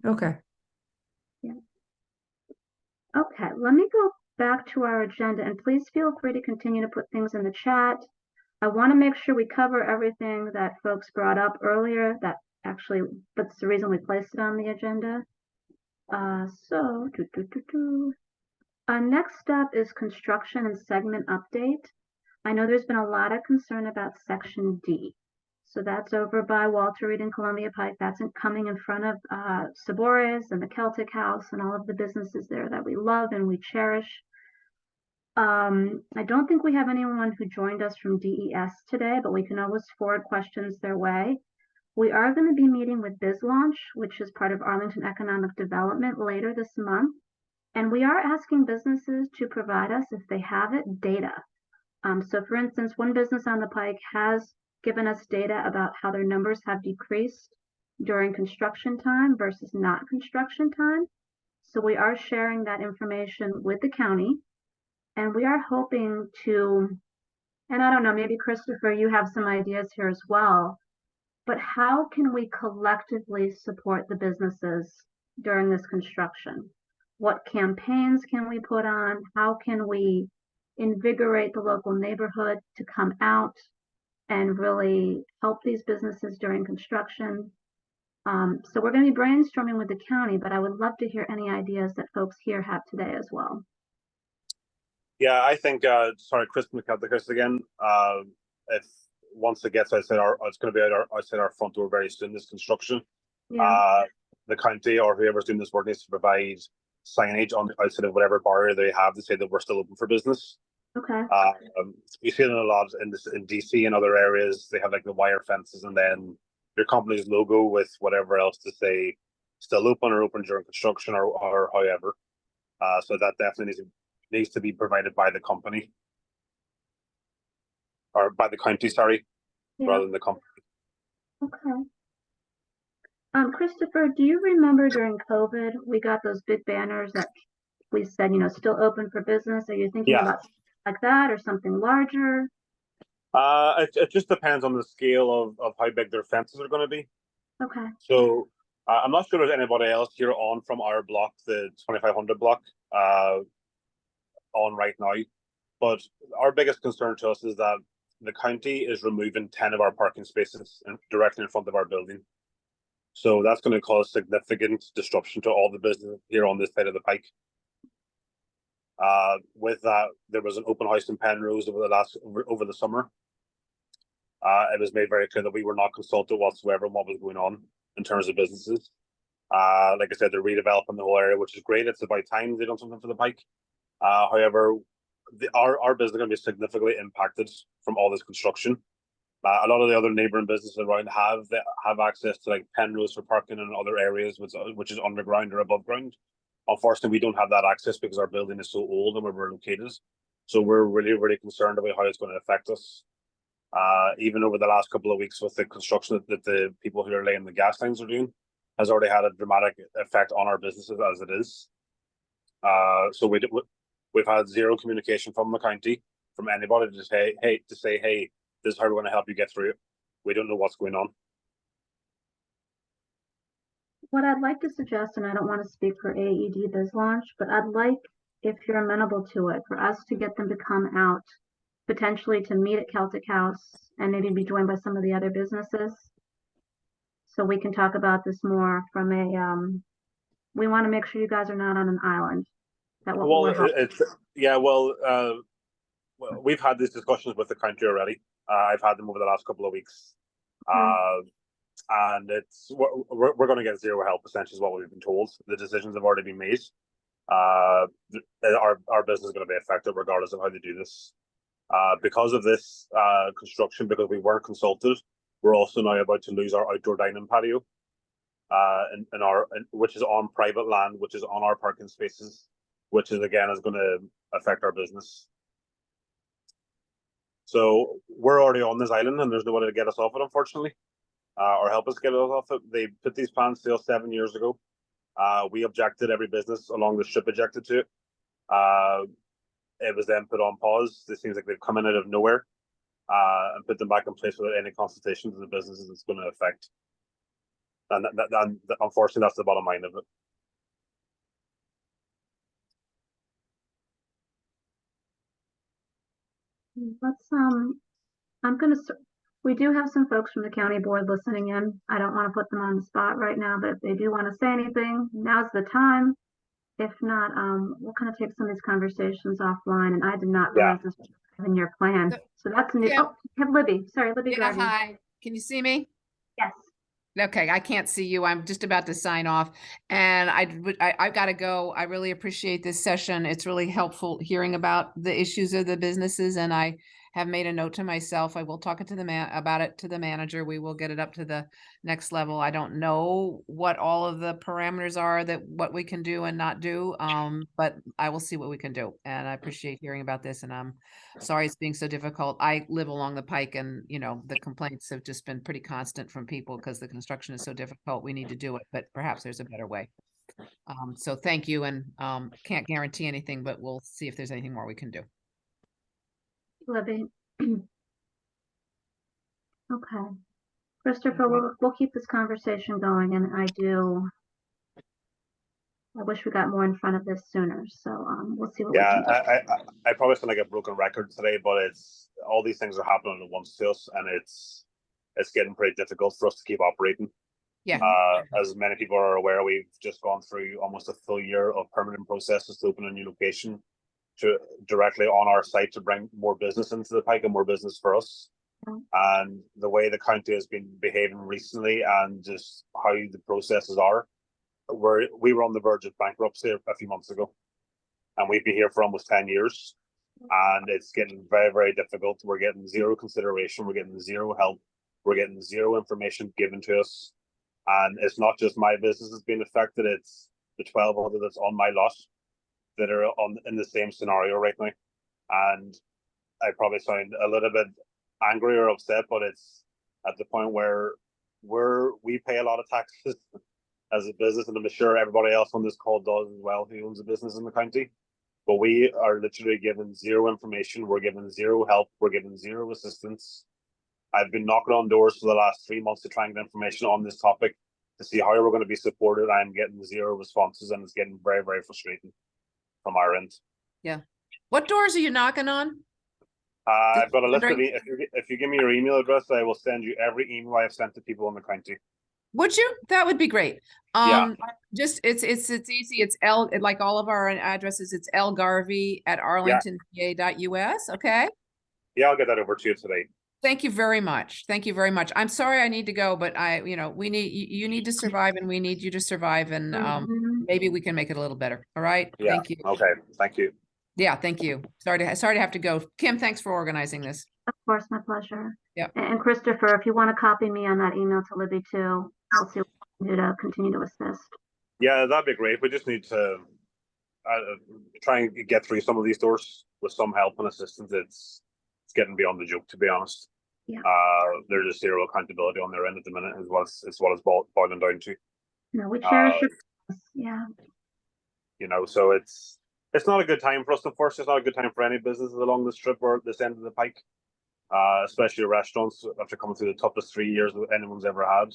Okay. Okay, let me go back to our agenda, and please feel free to continue to put things in the chat. I want to make sure we cover everything that folks brought up earlier. That's the reason we placed it on the agenda. Next up is construction and segment update. I know there's been a lot of concern about Section D. So that's over by Walter Reed and Columbia Pike. That's coming in front of Sabores and the Celtic House and all of the businesses there that we love and we cherish. I don't think we have anyone who joined us from DES today, but we can always forward questions their way. We are going to be meeting with BizLaunch, which is part of Arlington Economic Development, later this month. And we are asking businesses to provide us, if they have it, data. So for instance, one business on the Pike has given us data about how their numbers have decreased during construction time versus not construction time. So we are sharing that information with the county, and we are hoping to, and I don't know, maybe Christopher, you have some ideas here as well, but how can we collectively support the businesses during this construction? What campaigns can we put on? How can we invigorate the local neighborhood to come out and really help these businesses during construction? So we're going to be brainstorming with the county, but I would love to hear any ideas that folks here have today as well. Yeah, I think, sorry, Chris McCullough again. If once it gets outside it's going to be outside our front door very soon, this construction. Yeah. The county or whoever's doing this work needs to provide signage on the outside of whatever barrier they have to say that we're still open for business. Okay. You see it a lot in DC and other areas. They have like the wire fences and then your company's logo with whatever else to say still open or open during construction or however. So that definitely needs to be provided by the company or by the county, sorry, Yeah. rather than the company. Okay. Christopher, do you remember during COVID, we got those big banners that we said, still open for business? Are you thinking about something like that or something larger? It just depends on the scale of how big their fences are going to be. Okay. So I'm not sure there's anybody else here on from our block, the 2500 block, on right now. But our biggest concern to us is that the county is removing 10 of our parking spaces directly in front of our building. So that's going to cause significant disruption to all the business here on this side of the Pike. With that, there was an open house in Penrose over the summer. It was made very clear that we were not consulted whatsoever on what was going on in terms of businesses. Like I said, they're redeveloping the whole area, which is great. It's about time they've done something for the Pike. However, our business is going to be significantly impacted from all this construction. A lot of the other neighboring businesses around have access to like Penrose for parking and other areas, which is underground or above ground. Unfortunately, we don't have that access because our building is so old and where we're located. So we're really, really concerned about how it's going to affect us. Even over the last couple of weeks with the construction that the people who are laying the gas lines are doing has already had a dramatic effect on our businesses as it is. So we've had zero communication from the county, from anybody to say, hey, this is how we're going to help you get through it. We don't know what's going on. What I'd like to suggest, and I don't want to speak for AED BizLaunch, but I'd like, if you're amenable to it, for us to get them to come out, potentially to meet at Celtic House and maybe be joined by some of the other businesses. So we can talk about this more from we want to make sure you guys are not on an island. we've had these discussions with the county already. I've had them over the last couple of weeks. And we're going to get zero help, essentially, is what we've been told. The decisions have already been made. Our business is going to be affected regardless of how they do this. Because of this construction, because we weren't consulted, we're also now about to lose our outdoor dining patio, which is on private land, which is on our parking spaces, which is again is going to affect our business. So we're already on this island, and there's nobody to get us off it, unfortunately, or help us get us off it. They put these plans to us 7 years ago. We objected. Every business along the strip objected to it. It was then put on pause. It seems like they've come in out of nowhere and put them back in place without any consultation to the businesses it's going to affect. And unfortunately, that's the bottom line of it. Let's, we do have some folks from the county board listening in. I don't want to put them on the spot right now, but if they do want to say anything, now's the time. If not, we'll kind of take some of these conversations offline, and I did not realize this was in your plan. So that's new. Yeah. Oh, we have Libby. Sorry, Libby Yeah, Garvey. hi. Can you see me? Yes. Okay, I can't see you. I'm just about to sign off, and I've got to go. I really appreciate this session. It's really helpful hearing about the issues of the businesses, and I have made a note to myself. I will talk it to the about it to the manager. We will get it up to the next level. I don't know what all of the parameters are that what we can do and not do, but I will see what we can do. And I appreciate hearing about this, and I'm sorry it's being so difficult. I live along the pike, and you know the complaints have just been pretty constant from people because the construction is so difficult. We need to do it, but perhaps there's a better way. So thank you, and can't guarantee anything, but we'll see if there's anything more we can do. Libby. Okay. Christopher, we'll keep this conversation going, and I wish we got more in front of this sooner. So we'll see what we can do. I probably sound like a broken record today, but it's all these things are happening at once to us, and it's getting pretty difficult for us to keep operating. Yeah. As many people are aware, we've just gone through almost a full year of permitting processes to open a new location directly on our site to bring more business into the pike and more business for us. And the way the county has been behaving recently and just how the processes are, we were on the verge of bankruptcy a few months ago, and we've been here for almost 10 years, and it's getting very, very difficult. We're getting zero consideration. We're getting zero help. We're getting zero information given to us. And it's not just my business that's being affected, it's the 12 other that's on my lot that are in the same scenario right now. And I probably sound a little bit angry or upset, but it's at the point where we pay a lot of taxes as a business, and I'm sure everybody else on this call does as well who owns a business in the county. But we are literally given zero information. We're given zero help. We're given zero assistance. I've been knocking on doors for the last 3 months to try and get information on this topic to see how we're going to be supported. I'm getting zero responses, and it's getting very, very frustrating from our end. Yeah. What doors are you knocking on? I've got a list of if you give me your email address, I will send you every email I've sent to people in the county. Would you? That would be great. Yeah. Just it's easy. It's like all of our addresses. It's lgarvey@arlingtonpa.us. Okay. Yeah, I'll get that over to you today. Thank you very much. Thank you very much. I'm sorry I need to go, but you need to survive, and we need you to survive, and maybe we can make it a little better. All right. Yeah. Thank you. Okay. Thank you. Yeah. Thank you. Sorry to have to go. Kim, thanks for organizing this. Of course, my pleasure. Yeah. And Christopher, if you want to copy me on that email to Libby too, I'll see what we can do to continue to assist. Yeah, that'd be great. We just need to try and get through some of these doors with some help and assistance. It's getting beyond the joke, to be honest. Yeah. There's just zero accountability on their end at the minute, is what it's boiling down to. No, we cherish your yeah. So it's not a good time for us, unfortunately. It's not a good time for any businesses along the strip or this end of the pike, especially restaurants after coming through the toughest 3 years that anyone's ever had,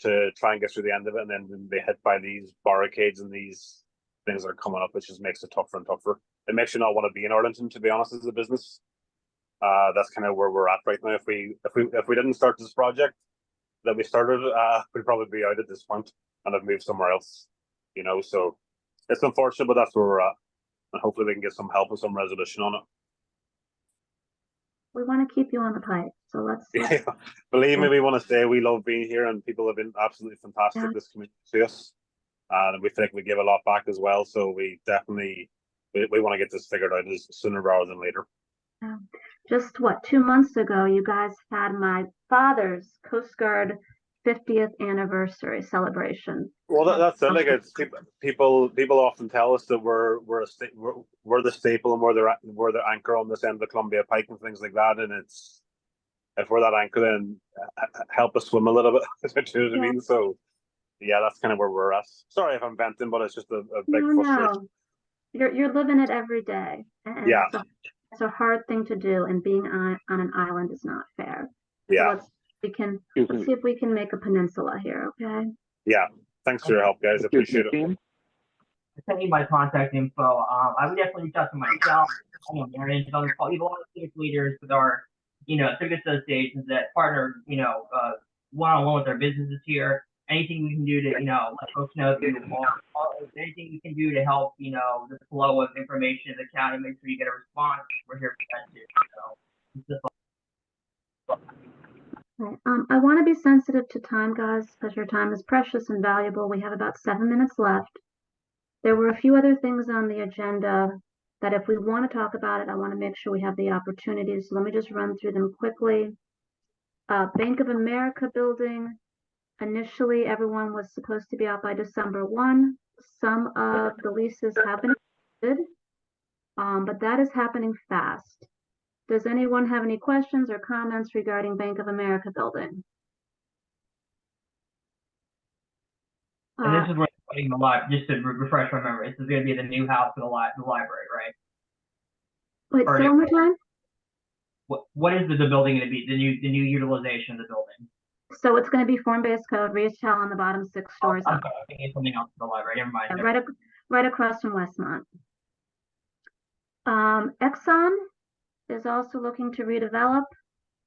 to try and get through the end of it, and then they hit by these barricades and these things that are coming up, which just makes it tougher and tougher. It makes you not want to be in Arlington, to be honest, as a business. That's kind of where we're at right now. If we didn't start this project that we started, we'd probably be out at this point and have moved somewhere else. So it's unfortunate, but that's where we're at, and hopefully we can get some help and some resolution on it. we want to keep you on the Pike. So let's Yeah, believe me, we want to stay. We love being here, and people have been absolutely fantastic. Yeah. This community to us, and we think we give a lot back as well. So we definitely we want to get this figured out as sooner rather than later. just what, 2 months ago, you guys had my father's Coast Guard 50th anniversary celebration. Well, that's it. Like it's people often tell us that we're the staple and we're the anchor on this end of the Columbia Pike and things like that. And it's if we're that anchor, then help us swim a little bit. You know what I mean? So yeah, that's kind of where we're at. Sorry if I'm venting, but it's just a big frustration. No. You're living it every day, and Yeah. it's a hard thing to do, and being on an island is not fair. Yeah. So let's see if we can make a peninsula here, okay? Yeah. Thanks for your help, guys. I appreciate it. I sent you my contact info. I would definitely reach out to myself. I know Marion's on the call. We have a lot of civic leaders with our, civic associations that partner, one-on-one with our businesses here. Anything we can do to, let folks know if anything we can do to help, the flow of information in the county, make sure you get a response. We're here for that too. So, Right. I want to be sensitive to time, guys, because your time is precious and valuable. We have about 7 minutes left. There were a few other things on the agenda that if we want to talk about it, I want to make sure we have the opportunity. So let me just run through them quickly. Bank of America building. Initially, everyone was supposed to be out by December 1. Some of the leases have been extended, but that is happening fast. Does anyone have any questions or comments regarding Bank of America building? and this is where putting the library, just to refresh my memory, this is going to be the new house for the library, right? Wait, say one more time? What is the building going to be? The new utilization of the building? So it's going to be form-based code, retail on the bottom 6 stories I'm up. sorry, I'm thinking something else for the library. Never mind. Right across from Westmont. Exxon is also looking to redevelop.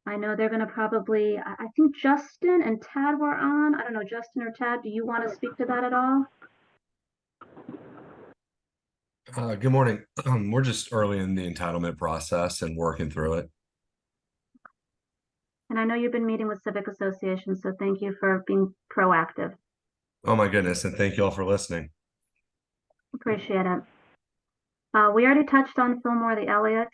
I know they're going to probably, I think Justin and Tad were on. I don't know, Justin or Tad, do you want to speak to that at all? Good morning. We're just early in the entitlement process and working through it. And I know you've been meeting with civic associations, so thank you for being proactive. Oh my goodness, and thank you all for listening. Appreciate it. We already touched on Fillmore the Elliott.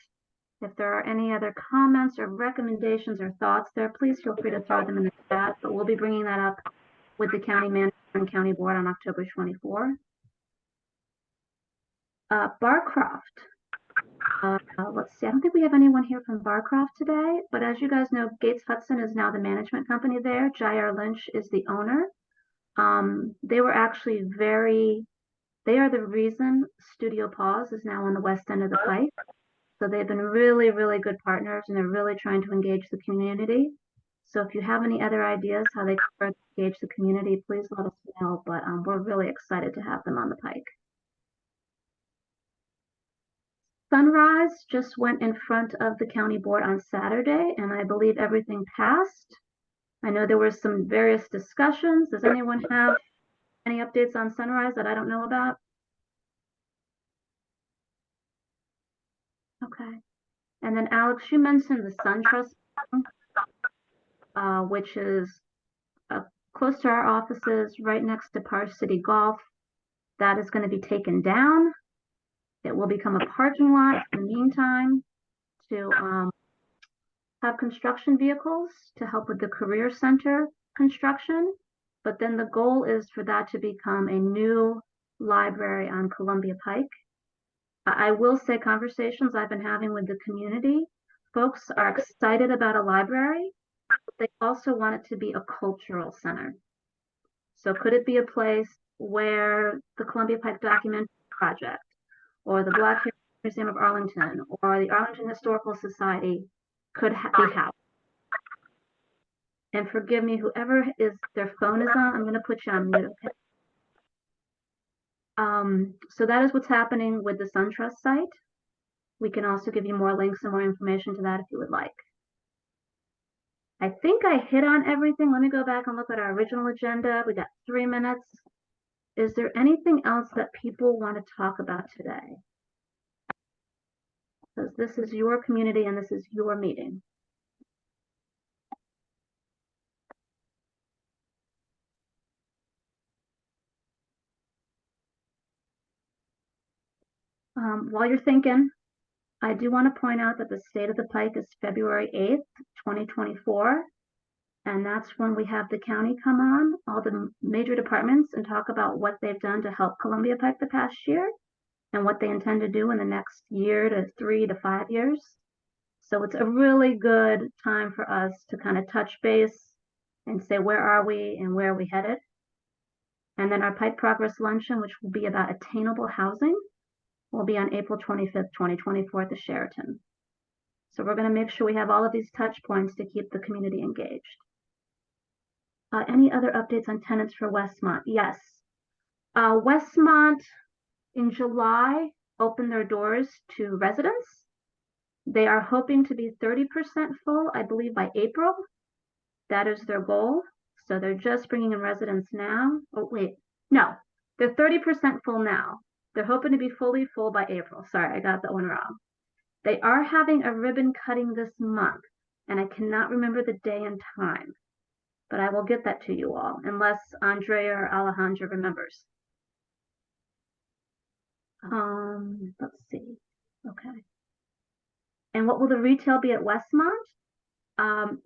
If there are any other comments or recommendations or thoughts there, please feel free to throw them in the chat, but we'll be bringing that up with the county manager and county board on October 24. Barcroft. Let's see, I don't think we have anyone here from Barcroft today, but as you guys know, Gates Hudson is now the management company there. Jair Lynch is the owner. They were actually they are the reason Studio Paws is now on the west end of the Pike. So they've been really, really good partners, and they're really trying to engage the community. So if you have any other ideas how they can engage the community, please let us know. But we're really excited to have them on the Pike. Sunrise just went in front of the county board on Saturday, and I believe everything passed. I know there were some various discussions. Does anyone have any updates on Sunrise that I don't know about? Okay. And then Alex, you mentioned the SunTrust, which is close to our offices, right next to Park City Golf. That is going to be taken down. It will become a parking lot in the meantime to have construction vehicles to help with the career center construction. But then the goal is for that to become a new library on Columbia Pike. I will say conversations I've been having with the community, folks are excited about a library, but they also want it to be a cultural center. So could it be a place where the Columbia Pike Documentary Project or the Black Museum of Arlington or the Arlington Historical Society could be housed? And forgive me, whoever their phone is on, I'm going to put you on mute, okay? So that is what's happening with the SunTrust site. We can also give you more links and more information to that if you would like. I think I hit on everything. Let me go back and look at our original agenda. We got 3 minutes. Is there anything else that people want to talk about today? Because this is your community and this is your meeting. While you're thinking, I do want to point out that the State of the Pike is February 8th, 2024. And that's when we have the county come on, all the major departments, and talk about what they've done to help Columbia Pike the past year and what they intend to do in the next year to 3 to 5 years. So it's a really good time for us to kind of touch base and say, where are we and where are we headed? And then our Pike Progress Luncheon, which will be about attainable housing, will be on April 25th, 2024 at the Sheraton. So we're going to make sure we have all of these touch points to keep the community engaged. Any other updates on tenants for Westmont? Yes. Westmont in July opened their doors to residents. They are hoping to be 30% full, I believe, by April. That is their goal. So they're just bringing in residents now. Oh, wait. No, they're 30% full now. They're hoping to be fully full by April. Sorry, I got that one wrong. They are having a ribbon cutting this month, and I cannot remember the day and time. But I will get that to you all, unless Andrea or Alejandra remembers. Let's see. Okay. And what will the retail be at Westmont?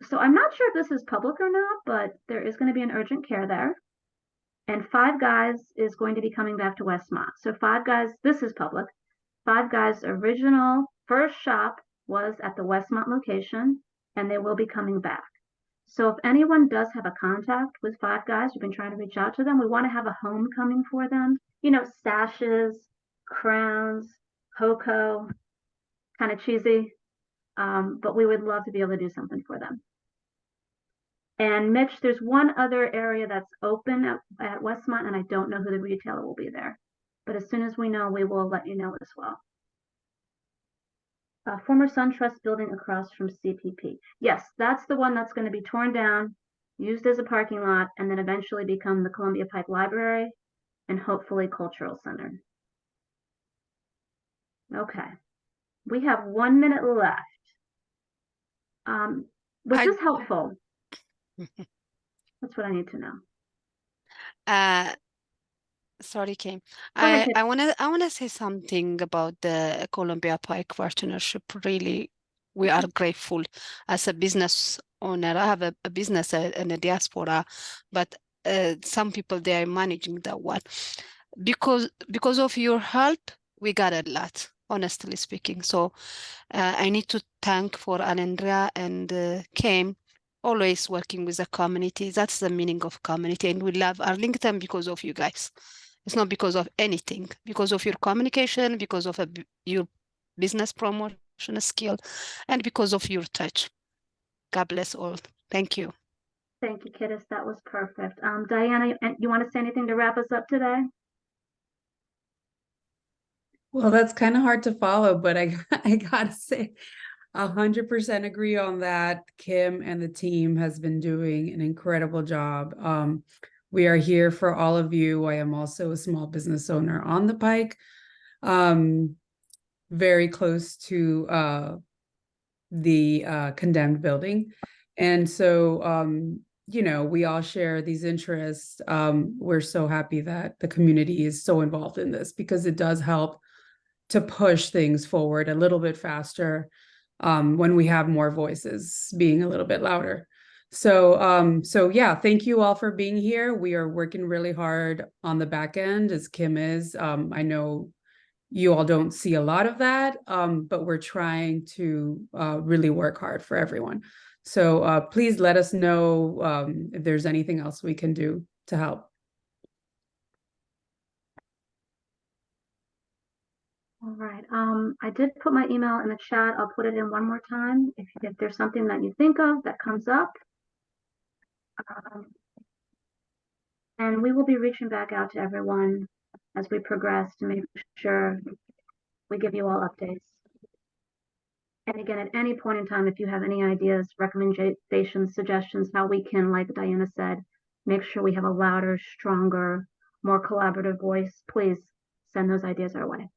So I'm not sure if this is public or not, but there is going to be an urgent care there. And Five Guys is going to be coming back to Westmont. So Five Guys, this is public. Five Guys' original first shop was at the Westmont location, and they will be coming back. So if anyone does have a contact with Five Guys, you've been trying to reach out to them, we want to have a homecoming for them. You know, sashes, crowns, hoko, kind of cheesy. But we would love to be able to do something for them. And Mitch, there's one other area that's open at Westmont, and I don't know who the retailer will be there. But as soon as we know, we will let you know as well. Former SunTrust building across from CPP. Yes, that's the one that's going to be torn down, used as a parking lot, and then eventually become the Columbia Pike Library and hopefully Cultural Center. Okay, we have 1 minute left. Was this helpful? That's what I need to know. Sorry, Kim. Go ahead, I wanna say something about the Columbia Pike partnership. Really, we are grateful as a business owner. I have a business in the diaspora, but some people they are managing that one. Because of your help, we got a lot, honestly speaking. So I need to thank for Alendria and Kim, always working with the community. That's the meaning of community, and we love Arlington because of you guys. It's not because of anything, because of your communication, because of your business promotion skill, and because of your touch. God bless all. Thank you. Thank you, Kiddis. That was perfect. Diana, you want to say anything to wrap us up today? Well, that's kind of hard to follow, but I gotta say, 100% agree on that. Kim and the team has been doing an incredible job. We are here for all of you. I am also a small business owner on the Pike, very close to the condemned building. And so, you know, we all share these interests. We're so happy that the community is so involved in this because it does help to push things forward a little bit faster when we have more voices being a little bit louder. So yeah, thank you all for being here. We are working really hard on the back end as Kim is. I know you all don't see a lot of that, but we're trying to really work hard for everyone. So please let us know if there's anything else we can do to help. All right. I did put my email in the chat. I'll put it in one more time. If there's something that you think of that comes up. And we will be reaching back out to everyone as we progress to make sure we give you all updates. And again, at any point in time, if you have any ideas, recommendations, suggestions, how we can, like Diana said, make sure we have a louder, stronger, more collaborative voice, please send those ideas our way.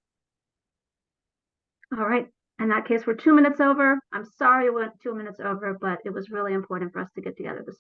All right. In that case, we're 2 minutes over. I'm sorry we went 2 minutes over, but it was really important for us to get together this